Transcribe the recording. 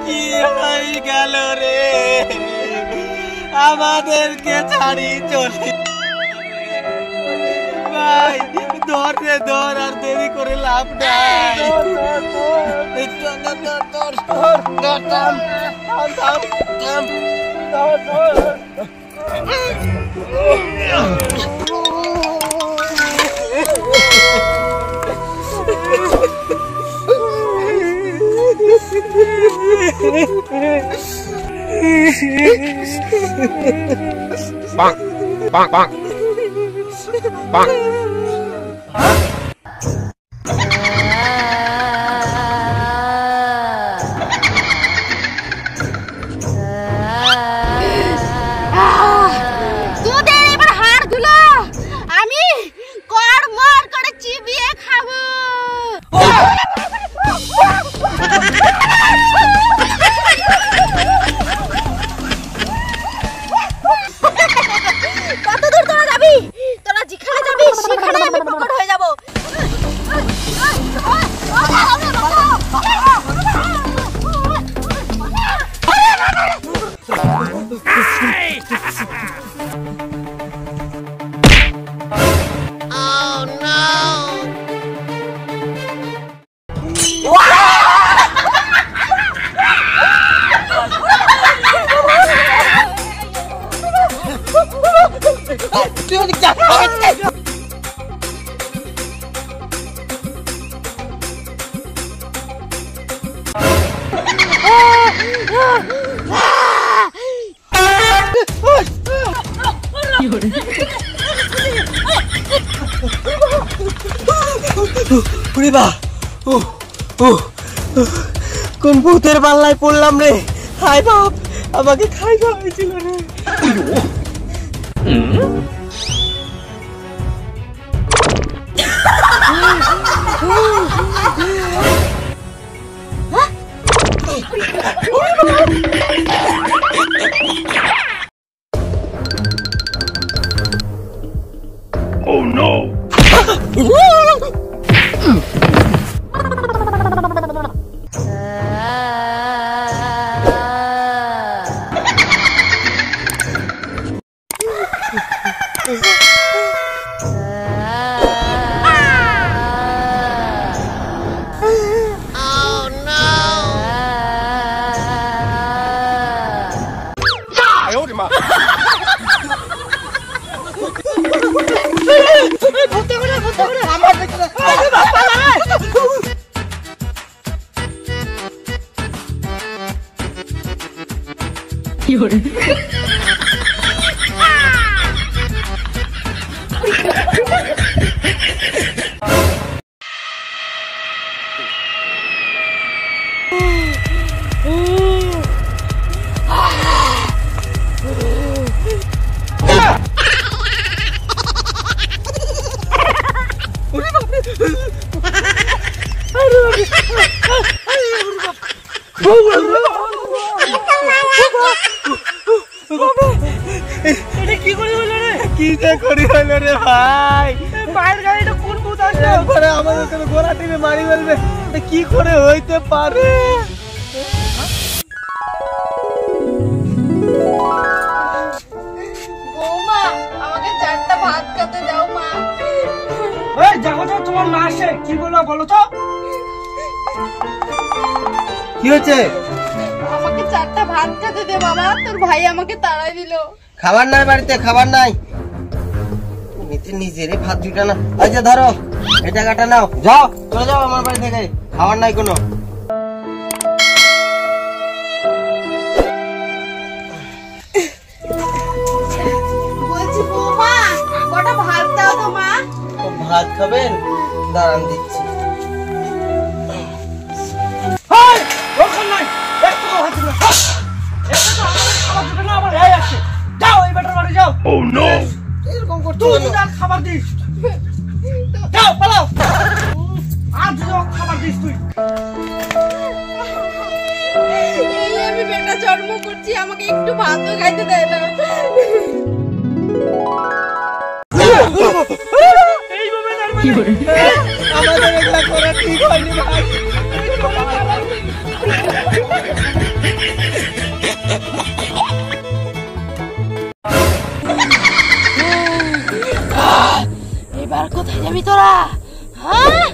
কি হয়ে গেল রে, আমাদেরকে ছাড়ি চলে ভাই। ধর রে ধর, আর দেরি করে লাভ নাই। Bang, bang, bang, bang. কোন ভূতের পাল্লায় পড়লাম রে। হায় বাপ, আমাকে খাইতে হয়েছিল রে। Oh no! কি করে হইতে পারে? বৌমা, আমাকে 4টা ভাত খেতে দাও মা। এই যাও যাও, তোমার মা আসে। কি বলো বলো তো, কি হচ্ছে? আমাকে 4টা ভাত খেতে দে বাবা, তোর ভাই আমাকে তাড়াই দিল। খাবার নাই বাড়িতে, খাবার নাই। নিজেরই ভাত জুটা না। আচ্ছা ধরো, এই টাকাটা নাও, যাও চলে যাও আমার বাড়ি থেকে। খাবার নাই কোনো। বলছি বৌমা, কটা ভাত দাও তো মা। ভাত খাবেন? দাঁড়ান দিচ্ছি। Oh no! এরকম করতে তুই খাবার দিস। যাও পালাও, আজ খাবার দিস তুই। আমি বেটা জন্ম করছি, আমাকে একটু ভাতও খাইতে দেয় না। এইভাবে আমাদের এটা করা ঠিক হয়নি ভাই। এবার কোথায় যাবি তোরা? হ্যাঁ